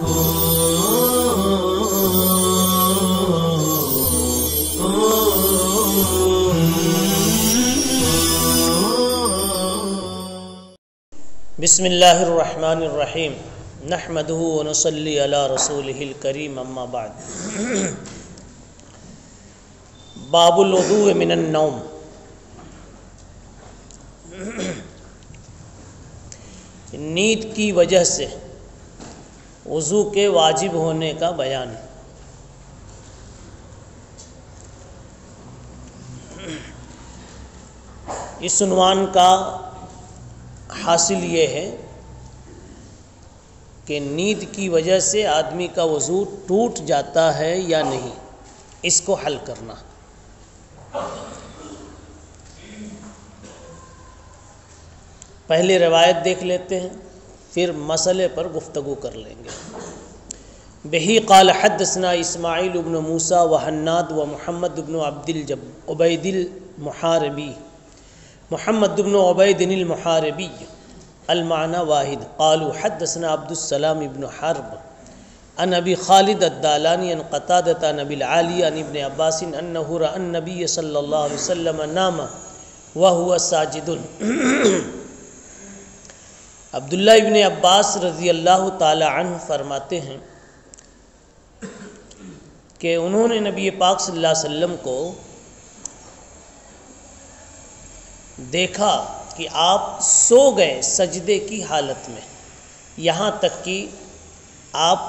بسم اللہ الرحمن الرحیم نحمدہ ونصلی علی رسولہ الکریم اما بعد باب الوضوء من النوم۔ نیند کی وجہ سے وضو کے واجب ہونے کا بیان۔ اس عنوان کا حاصل یہ ہے کہ نیند کی وجہ سے آدمی کا وضو ٹوٹ جاتا ہے یا نہیں، اس کو حل کرنا۔ پہلے روایت دیکھ لیتے ہیں، پھر مسئلے پر گفتگو کر لیں گے۔ بہی قال حدثنا اسماعیل بن موسیٰ وحناد ومحمد بن عبید المحاربی محمد بن عبید المحاربی المعنى واحد قالوا حدثنا عبد السلام بن حرب عن ابی خالد الدالانی عن قتادة عن ابی العالی عن ابن عباس انه رأى النبي صلی اللہ علیہ وسلم نام وهو ساجد۔ عبداللہ ابن عباس رضی اللہ تعالی عنہ فرماتے ہیں کہ انہوں نے نبی پاک صلی اللہ علیہ وسلم کو دیکھا کہ آپ سو گئے سجدے کی حالت میں، یہاں تک کہ آپ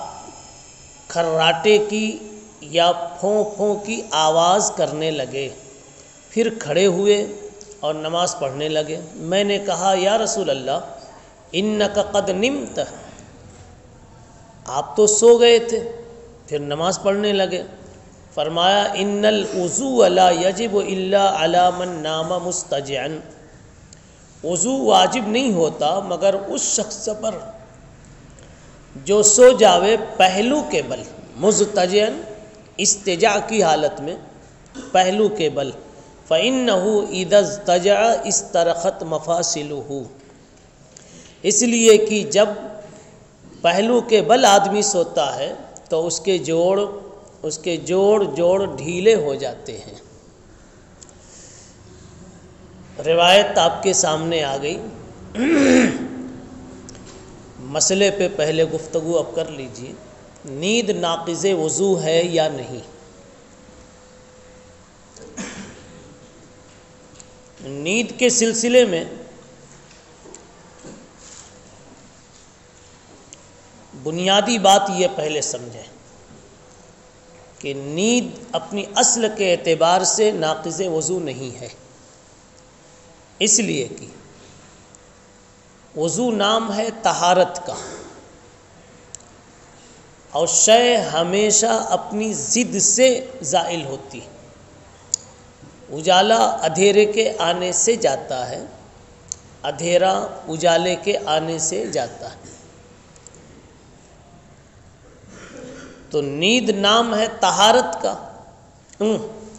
کھراٹے کی یا پھوں پھوں کی آواز کرنے لگے، پھر کھڑے ہوئے اور نماز پڑھنے لگے۔ میں نے کہا یا رسول اللہ انک قد نمت، آپ تو سو گئے تھے، پھر نماز پڑھنے لگے۔ فرمایا ان الوضوء لا یجب الا علی من نام مستجعا، وضو واجب نہیں ہوتا مگر اس شخص پر جو سو جاوے پہلو کے بل، مستجعا استجاع کی حالت میں، پہلو کے بل۔ فإنه اذا استجع استرخت مفاصله، اس لیے کہ جب پہلو کے بل آدمی سوتا ہے تو اس کے جوڑ ڈھیلے ہو جاتے ہیں۔ روایت آپ کے سامنے آ گئی۔ مسئلے پہ پہلے گفتگو اب کر لیجئے، نیند ناقض وضو ہے یا نہیں؟ نیند کے سلسلے میں بنیادی بات یہ پہلے سمجھیں کہ نیند اپنی اصل کے اعتبار سے ناقض وضو نہیں ہے، اس لیے کہ وضو نام ہے طہارت کا، اور شے ہمیشہ اپنی ضد سے زائل ہوتی۔ اجالا اندھیرے کے آنے سے جاتا ہے، اندھیرا اجالے کے آنے سے جاتا ہے۔ تو نیند نام ہے طہارت کا،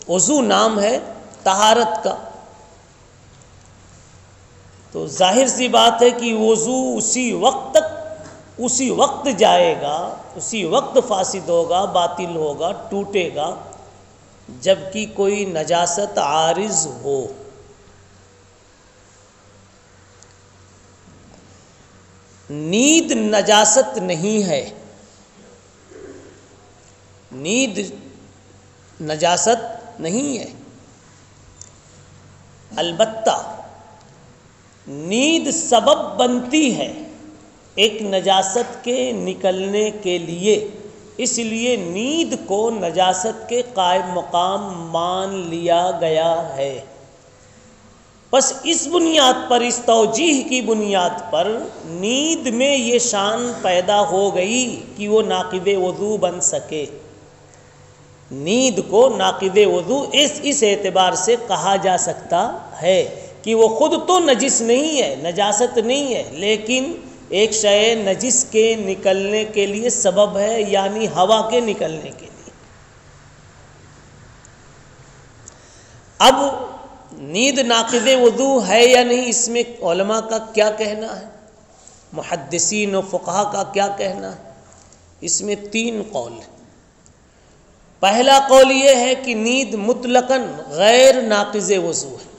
وضو نام ہے طہارت کا، تو ظاہر سی بات ہے کہ وضو اسی وقت جائے گا، اسی وقت فاسد ہوگا، باطل ہوگا، ٹوٹے گا جب کہ کوئی نجاست عارض ہو۔ نیند نجاست نہیں ہے، نیند نجاست نہیں ہے، البتہ نیند سبب بنتی ہے ایک نجاست کے نکلنے کے لیے، اس لیے نیند کو نجاست کے قائم مقام مان لیا گیا ہے۔ بس اس بنیاد پر، اس توجیہ کی بنیاد پر نیند میں یہ شان پیدا ہو گئی کہ وہ ناقض وضو بن سکے۔ نیند کو ناقض وضو اس اعتبار سے کہا جا سکتا ہے کہ وہ خود تو نجس نہیں ہے، نجاست نہیں ہے، لیکن ایک شے نجس کے نکلنے کے لیے سبب ہے، یعنی ہوا کے نکلنے کے لیے۔ اب نیند ناقض وضو ہے یا نہیں، اس میں علماء کا کیا کہنا ہے، محدثین و فقہا کا کیا کہنا ہے؟ اس میں 3 قول ہیں۔ پہلا قول یہ ہے کہ نیند مطلقاً غیر ناقض وضو ہے،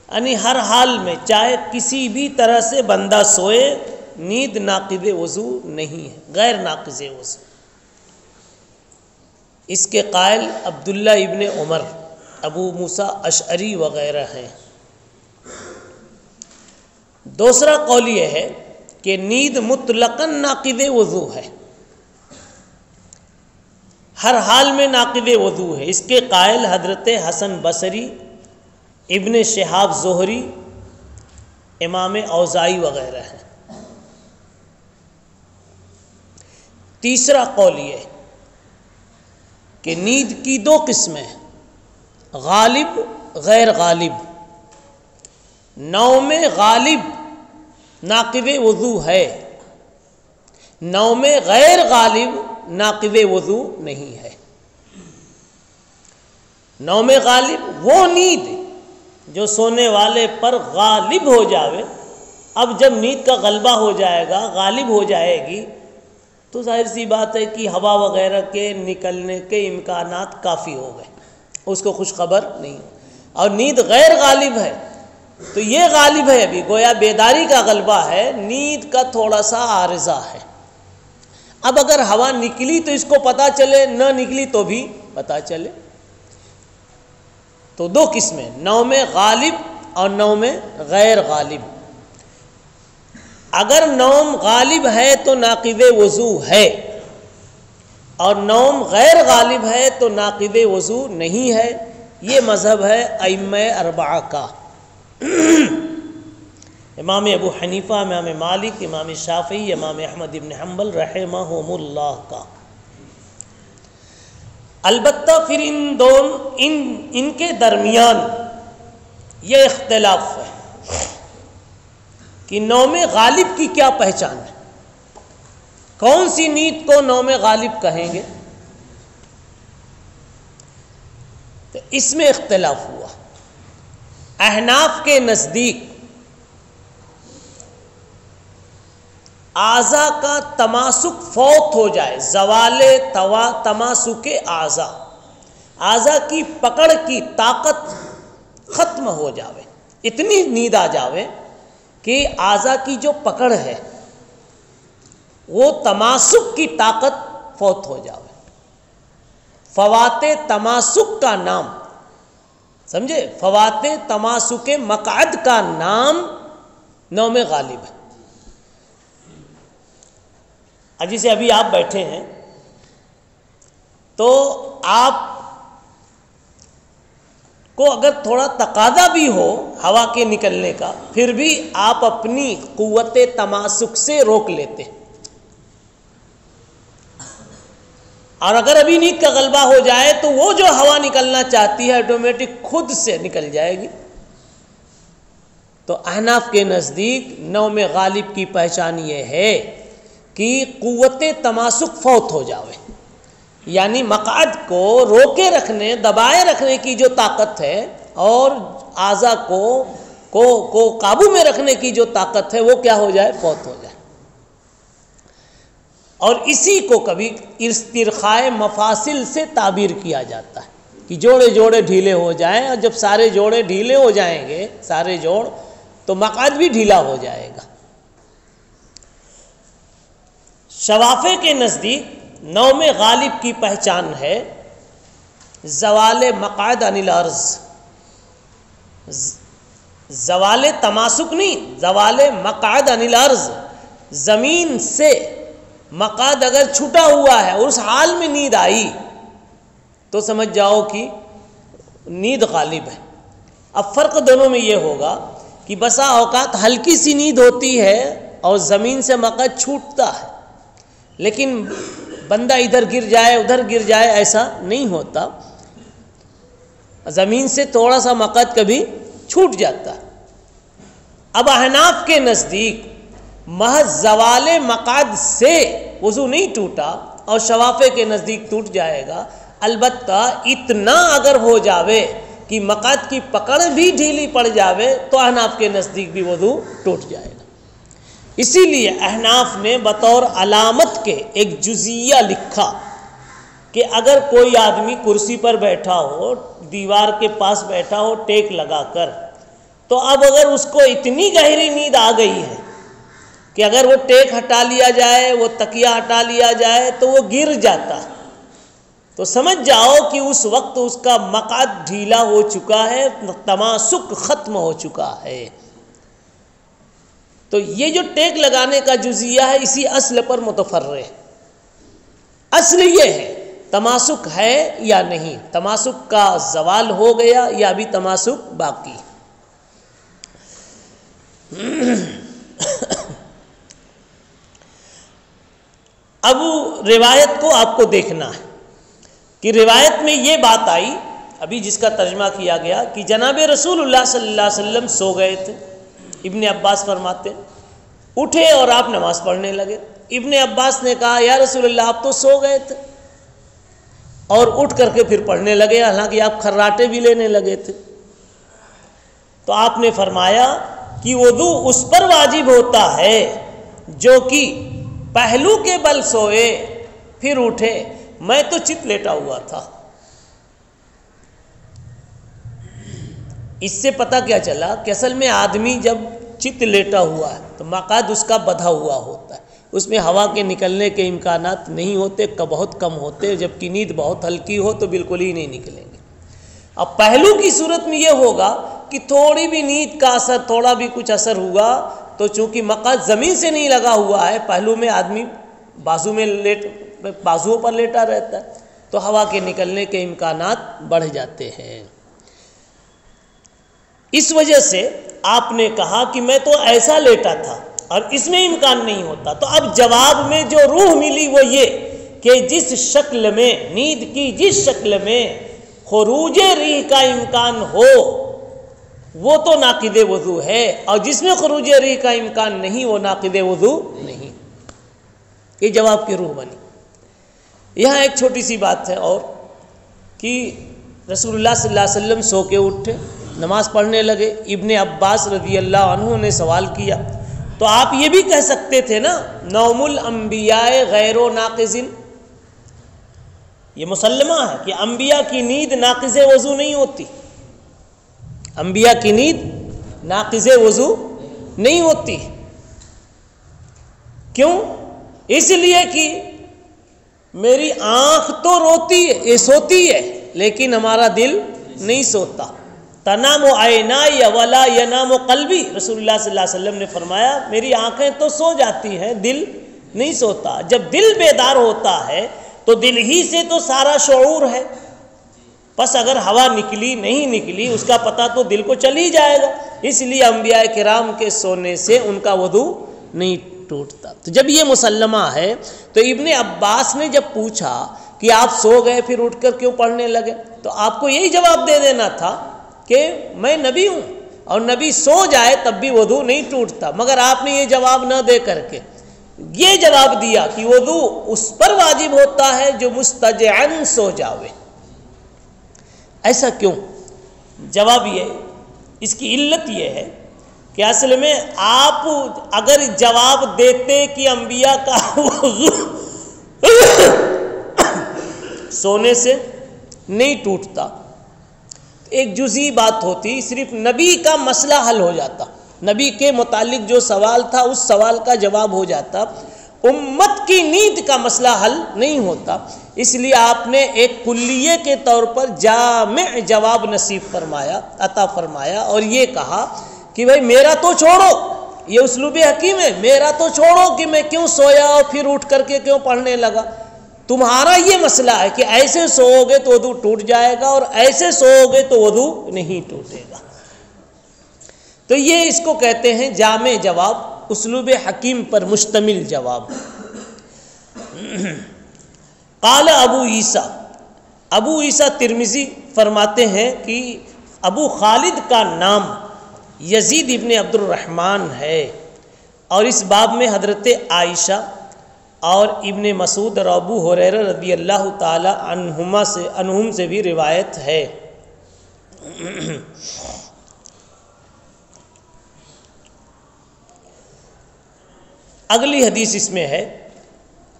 یعنی ہر حال میں چاہے کسی بھی طرح سے بندہ سوئے نیند ناقض وضو نہیں ہے، غیر ناقض وضو۔ اس کے قائل عبداللہ ابن عمر، ابو موسیٰ اشعری وغیرہ ہیں۔ دوسرا قول یہ ہے کہ نیند مطلقاً ناقض وضو ہے، ہر حال میں ناقض وضو ہے۔ اس کے قائل حضرت حسن بصری، ابن شہاب زہری، امام اوزاعی وغیرہ ہیں۔ تیسرا قول یہ ہے کہ نیند کی 2 قسمیں، غالب غیر غالب۔ نوم غالب ناقض وضو ہے، نوم غیر غالب ناقض وضو نہیں ہے۔ نوم غالب وہ نیند جو سونے والے پر غالب ہو جاوے۔ اب جب نیند کا غلبہ ہو جائے گا، غالب ہو جائے گی، تو ظاہر سی بات ہے کہ ہوا وغیرہ کے نکلنے کے امکانات کافی ہو گئے، اس کو خوش خبر نہیں۔ اور نیند غیر غالب ہے تو یہ غالب ہے، ابھی گویا بیداری کا غلبہ ہے، نیند کا تھوڑا سا عارضہ ہے۔ اب اگر ہوا نکلی تو اس کو پتہ چلے، نہ نکلی تو بھی پتہ چلے۔ تو 2 قسمیں، نوم غالب اور نوم غیر غالب۔ اگر نوم غالب ہے تو ناقض وضو ہے، اور نوم غیر غالب ہے تو ناقض وضو نہیں ہے۔ یہ مذہب ہے ائمہ 4 کا، امام ابو حنیفہ، امام مالک، امام شافعی، امام احمد بن حنبل رحمہم اللہ کا۔ البتہ پھر ان کے درمیان یہ اختلاف ہے کہ نوم غالب کی کیا پہچان ہے، کون سی نیند کو نوم غالب کہیں گے؟ تو اس میں اختلاف ہوا۔ احناف کے نزدیک اعضاء کا تماسک فوت ہو جائے، زوال تماسک اعضاء، اعضاء کی پکڑ کی طاقت ختم ہو جاوے، اتنی نیند آ جاوے کہ اعضاء کی جو پکڑ ہے وہ تماسک کی طاقت فوت ہو جاوے۔ فوات تماسک کا نام سمجھے، فوات تماسک مقعد کا نام نوم غالب ہے۔ جیسے ابھی آپ بیٹھے ہیں تو آپ کو اگر تھوڑا تقاضا بھی ہو ہوا کے نکلنے کا، پھر بھی آپ اپنی قوت تماسک سے روک لیتے، اور اگر ابھی نیند کا غلبہ ہو جائے تو وہ جو ہوا نکلنا چاہتی ہے آٹومیٹک خود سے نکل جائے گی۔ تو احناف کے نزدیک نوم غالب کی پہچان یہ ہے کہ قوت تماسک فوت ہو جاوے، یعنی مقعد کو روکے رکھنے، دبائے رکھنے کی جو طاقت ہے اور اعضاء کو قابو میں رکھنے کی جو طاقت ہے وہ کیا ہو جائے، فوت ہو جائے۔ اور اسی کو کبھی استرخاء مفاصل سے تعبیر کیا جاتا ہے کہ جوڑے جوڑے ڈھیلے ہو جائیں، اور جب سارے جوڑے ڈھیلے ہو جائیں گے، سارے جوڑ، تو مقعد بھی ڈھیلا ہو جائے گا۔ شوافع کے نزدیک نوم غالب کی پہچان ہے زوال مقعد عن الارض، زوال تماسک نہیں، زوال مقعد عن الارض۔ زمین سے مقعد اگر چھٹا ہوا ہے اور اس حال میں نیند آئی تو سمجھ جاؤ کہ نیند غالب ہے۔ اب فرق دونوں میں یہ ہوگا کہ بسا اوقات ہلکی سی نیند ہوتی ہے اور زمین سے مقعد چھوٹتا ہے، لیکن بندہ ادھر گر جائے ادھر گر جائے ایسا نہیں ہوتا، زمین سے تھوڑا سا مقعد کبھی چھوٹ جاتا ہے۔ اب احناف کے نزدیک محض زوال مقعد سے وضو نہیں ٹوٹا، اور شوافع کے نزدیک ٹوٹ جائے گا، البتہ اتنا اگر ہو جاوے کہ مقعد کی پکڑ بھی ڈھیلی پڑ جاوے تو احناف کے نزدیک بھی وضو ٹوٹ جائے گا۔ اسی لیے احناف نے بطور علامت کے ایک جزیہ لکھا کہ اگر کوئی آدمی کرسی پر بیٹھا ہو، دیوار کے پاس بیٹھا ہو ٹیک لگا کر، تو اب اگر اس کو اتنی گہری نیند آ گئی ہے کہ اگر وہ ٹیک ہٹا لیا جائے، وہ تکیہ ہٹا لیا جائے تو وہ گر جاتا، تو سمجھ جاؤ کہ اس وقت اس کا مقعد ڈھیلا ہو چکا ہے، تماسک ختم ہو چکا ہے۔ تو یہ جو ٹیک لگانے کا جزیہ ہے اسی اصل پر متفرع ہے۔ اصل یہ ہے تماسک ہے یا نہیں، تماسک کا زوال ہو گیا یا ابھی تماسک باقی۔ اب روایت کو آپ کو دیکھنا ہے کہ روایت میں یہ بات آئی ابھی جس کا ترجمہ کیا گیا کہ جناب رسول اللہ صلی اللہ علیہ وسلم سو گئے تھے۔ ابن عباس فرماتے اٹھے اور آپ نماز پڑھنے لگے۔ ابن عباس نے کہا یا رسول اللہ آپ تو سو گئے تھے، اور اٹھ کر کے پھر پڑھنے لگے، حالانکہ آپ کھراٹے بھی لینے لگے تھے۔ تو آپ نے فرمایا کہ وضو اس پر واجب ہوتا ہے جو کہ پہلو کے بل سوئے پھر اٹھے، میں تو چت لیٹا ہوا تھا۔ اس سے پتہ کیا چلا کہ اصل میں آدمی جب چت لیٹا ہوا ہے تو مقعد اس کا بدھا ہوا ہوتا ہے، اس میں ہوا کے نکلنے کے امکانات نہیں ہوتے، بہت کم ہوتے، جبکہ نیند بہت ہلکی ہو تو بالکل ہی نہیں نکلیں گے۔ اب پہلو کی صورت میں یہ ہوگا کہ تھوڑی بھی نیند کا اثر، تھوڑا بھی کچھ اثر ہوا تو چونکہ مقعد زمین سے نہیں لگا ہوا ہے، پہلو میں آدمی بازوؤں پر لیٹا رہتا ہے، تو ہوا کے نکلنے کے امکانات بڑھ جاتے ہیں۔ اس وجہ سے آپ نے کہا کہ میں تو ایسا لیٹا تھا اور اس میں امکان نہیں ہوتا۔ تو اب جواب میں جو روح ملی وہ یہ کہ جس شکل میں نیند کی، جس شکل میں خروج ریح کا امکان ہو وہ تو ناقض وضو ہے، اور جس میں خروج ریح کا امکان نہیں وہ ناقض وضو نہیں۔ یہ جواب کی روح بنی۔ یہاں ایک چھوٹی سی بات ہے اور کہ رسول اللہ صلی اللہ علیہ وسلم سو کے اٹھے، نماز پڑھنے لگے۔ ابن عباس رضی اللہ عنہ نے سوال کیا تو آپ یہ بھی کہہ سکتے تھے نا نوم الانبیاء غیر ناقض، یہ مسلمہ ہے کہ انبیاء کی نیند ناقض وضو نہیں ہوتی، انبیاء کی نیند ناقض وضو نہیں ہوتی۔ کیوں؟ اس لیے کہ میری آنکھ تو روتی ہے، یہ سوتی ہے، لیکن ہمارا دل نہیں سوتا۔ تنام عینای ولا ینام قلبی، رسول اللہ صلی اللہ علیہ وسلم نے فرمایا میری آنکھیں تو سو جاتی ہیں، دل نہیں سوتا۔ جب دل بیدار ہوتا ہے تو دل ہی سے تو سارا شعور ہے، بس اگر ہوا نکلی نہیں نکلی اس کا پتہ تو دل کو چل ہی جائے گا۔ اس لیے انبیاء کرام کے سونے سے ان کا وضو نہیں ٹوٹتا۔ تو جب یہ مسلمہ ہے تو ابن عباس نے جب پوچھا کہ آپ سو گئے پھر اٹھ کر کیوں پڑھنے لگے، تو آپ کو یہی جواب دے دینا تھا کہ میں نبی ہوں اور نبی سو جائے تب بھی وضو نہیں ٹوٹتا، مگر آپ نے یہ جواب نہ دے کر کے یہ جواب دیا کہ وضو اس پر واجب ہوتا ہے جو مستجعن سو جاوے۔ ایسا کیوں؟ جواب یہ، اس کی علت یہ ہے کہ اصل میں آپ اگر جواب دیتے کہ انبیاء کا وضو سونے سے نہیں ٹوٹتا، ایک جزئی بات ہوتی، صرف نبی کا مسئلہ حل ہو جاتا، نبی کے متعلق جو سوال تھا اس سوال کا جواب ہو جاتا، امت کی نیند کا مسئلہ حل نہیں ہوتا۔ اس لیے آپ نے ایک کلیے کے طور پر جامع جواب نصیب فرمایا، عطا فرمایا، اور یہ کہا کہ بھائی میرا تو چھوڑو، یہ اسلوب حکیم ہے، میرا تو چھوڑو کہ میں کیوں سویا اور پھر اٹھ کر کے کیوں پڑھنے لگا، تمہارا یہ مسئلہ ہے کہ ایسے سوؤ گے تو وضو ٹوٹ جائے گا اور ایسے سوؤ گے تو وضو نہیں ٹوٹے گا۔ تو یہ اس کو کہتے ہیں جامع جواب، اسلوب حکیم پر مشتمل جواب۔ قال ابو عیسیٰ ترمذی فرماتے ہیں کہ ابو خالد کا نام یزید ابن عبد الرحمن ہے، اور اس باب میں حضرت عائشہ اور ابن مسعود اور ابو ہریرہ رضی اللہ تعالی عنہم سے بھی روایت ہے۔ اگلی حدیث اس میں ہے،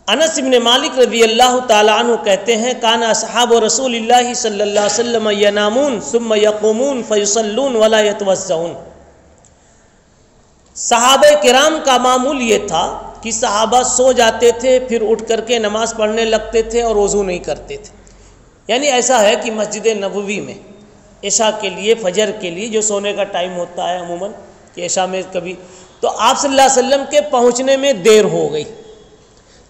انس بن مالک رضی اللہ تعالی عنہ کہتے ہیں کان اصحاب رسول اللہ صلی اللہ علیہ وسلم ینامون ثم یقومون فیصلون ولا یتوضؤون۔ صحابہ کرام کا معمول یہ تھا کہ صحابہ سو جاتے تھے، پھر اٹھ کر کے نماز پڑھنے لگتے تھے اور وضو نہیں کرتے تھے۔ یعنی ایسا ہے کہ مسجد نبوی میں عشاء کے لیے، فجر کے لیے جو سونے کا ٹائم ہوتا ہے عموماً کہ عشاء میں کبھی، تو آپ صلی اللہ علیہ وسلم کے پہنچنے میں دیر ہو گئی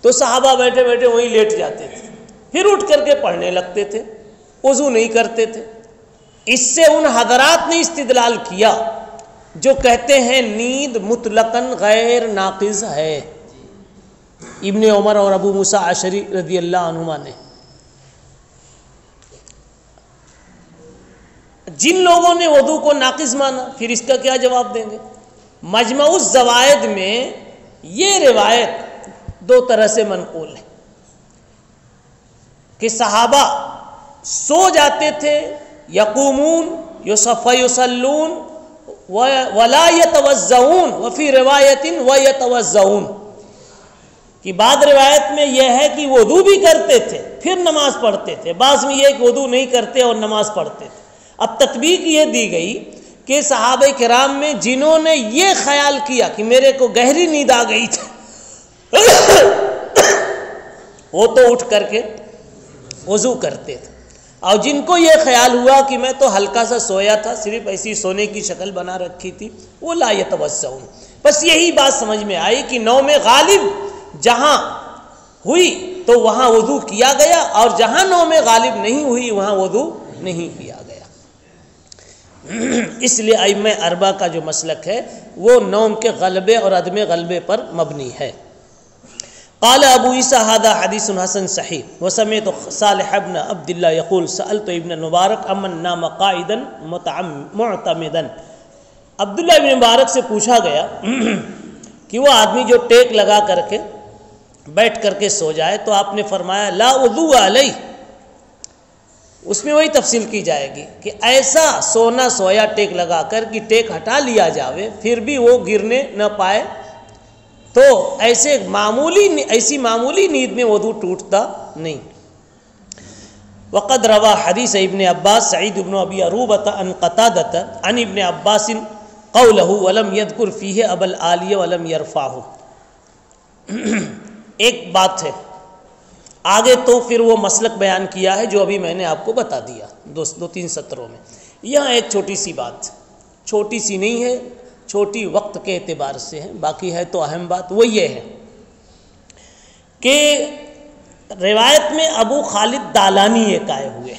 تو صحابہ بیٹھے بیٹھے وہیں لیٹ جاتے تھے، پھر اٹھ کر کے پڑھنے لگتے تھے، وضو نہیں کرتے تھے۔ اس سے ان حضرات نے استدلال کیا جو کہتے ہیں نیند مطلقاً غیر ناقض ہے، ابن عمر اور ابو موسیٰ اشعری رضی اللہ عنہما نے۔ جن لوگوں نے وضو کو ناقص مانا پھر اس کا کیا جواب دیں گے؟ مجمع الزوائد میں یہ روایت دو طرح سے منقول ہے کہ صحابہ سو جاتے تھے، یقومون یصلون ولا یتوضؤون وفی روایت ویتوضؤون، کہ بعد روایت میں یہ ہے کہ وضو بھی کرتے تھے پھر نماز پڑھتے تھے، بعض میں یہ کہ وضو نہیں کرتے اور نماز پڑھتے تھے۔ اب تطبیق یہ دی گئی کہ صحابہ کرام میں جنہوں نے یہ خیال کیا کہ میرے کو گہری نیند آ گئی تھی وہ تو اٹھ کر کے وضو کرتے تھے، اور جن کو یہ خیال ہوا کہ میں تو ہلکا سا سویا تھا، صرف ایسی سونے کی شکل بنا رکھی تھی، وہ لا یتوضؤون۔ بس یہی بات سمجھ میں آئی کہ نوم غالب جہاں ہوئی تو وہاں وضو کیا گیا، اور جہاں نوم غالب نہیں ہوئی وہاں وضو نہیں کیا گیا۔ اس لیے ائمہ اربعہ کا جو مسلک ہے وہ نوم کے غلبے اور عدم غلبے پر مبنی ہے۔ قال ابو عیسیٰ ھذا حدیث حسن صحیح وسمعت صالح بن عبد اللہ یقول سألت ابن مبارک امن نام قائدا معتمدا۔ عبداللہ ابن مبارک سے پوچھا گیا کہ وہ آدمی جو ٹیک لگا کر کے بیٹھ کر کے سو جائے تو آپ نے فرمایا لا وضو علیہ۔ اس میں وہی تفصیل کی جائے گی کہ ایسا سونا سویا ٹیک لگا کر کہ ٹیک ہٹا لیا جاوے پھر بھی وہ گرنے نہ پائے، تو ایسی معمولی نیند میں وضو ٹوٹتا نہیں۔ وقد روا حدیث ابن عباس سعید بن ابی عروبۃ عن قتادۃ عن ابن عباس قولہ ولم یذکر فیہ ابا العالیہ ولم یرفعہ۔ ایک بات ہے، آگے تو پھر وہ مسلک بیان کیا ہے جو ابھی میں نے آپ کو بتا دیا دو تین سطروں میں۔ یہاں ایک چھوٹی سی بات، چھوٹی سی نہیں ہے، چھوٹی وقت کے اعتبار سے ہے، باقی ہے تو اہم بات وہ یہ ہے کہ روایت میں ابو خالد دالانی یہ قائم ہوئے،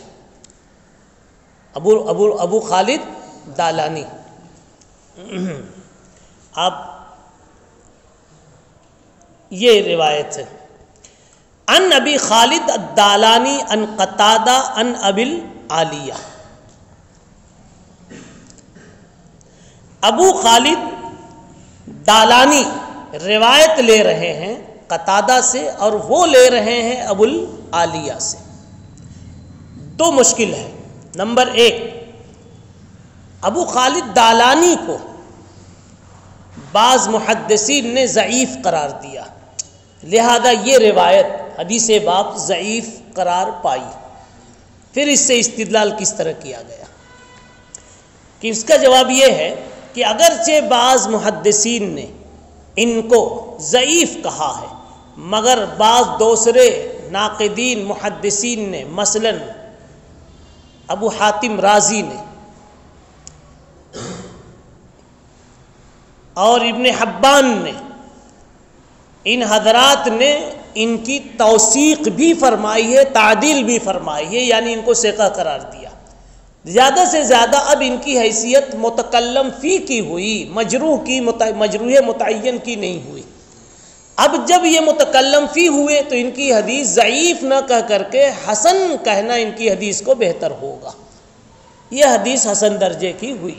ابو خالد دالانی۔ آپ یہ روایت ہے ان ابی خالد الدالانی ان قتادہ ان ابی العالیہ۔ ابو خالد دالانی روایت لے رہے ہیں قتادہ سے اور وہ لے رہے ہیں ابو العالیہ سے۔ دو مشکل ہے۔ نمبر ایک، ابو خالد دالانی کو بعض محدثین نے ضعیف قرار دیا، لہذا یہ روایت حدیث باب ضعیف قرار پائی۔ پھر اس سے استدلال کس طرح کیا گیا کہ اس کا جواب یہ ہے کہ اگرچہ بعض محدثین نے ان کو ضعیف کہا ہے، مگر بعض دوسرے ناقدین محدثین نے مثلا ابو حاتم رازی نے اور ابن حبان نے، ان حضرات نے ان کی توثیق بھی فرمائی ہے، تعدیل بھی فرمائی ہے، یعنی ان کو ثقہ قرار دیا۔ زیادہ سے زیادہ اب ان کی حیثیت متکلم فی کی ہوئی، مجروح متعین کی نہیں ہوئی۔ اب جب یہ متکلم فی ہوئے تو ان کی حدیث ضعیف نہ کہہ کر کے حسن کہنا ان کی حدیث کو بہتر ہوگا۔ یہ حدیث حسن درجے کی ہوئی۔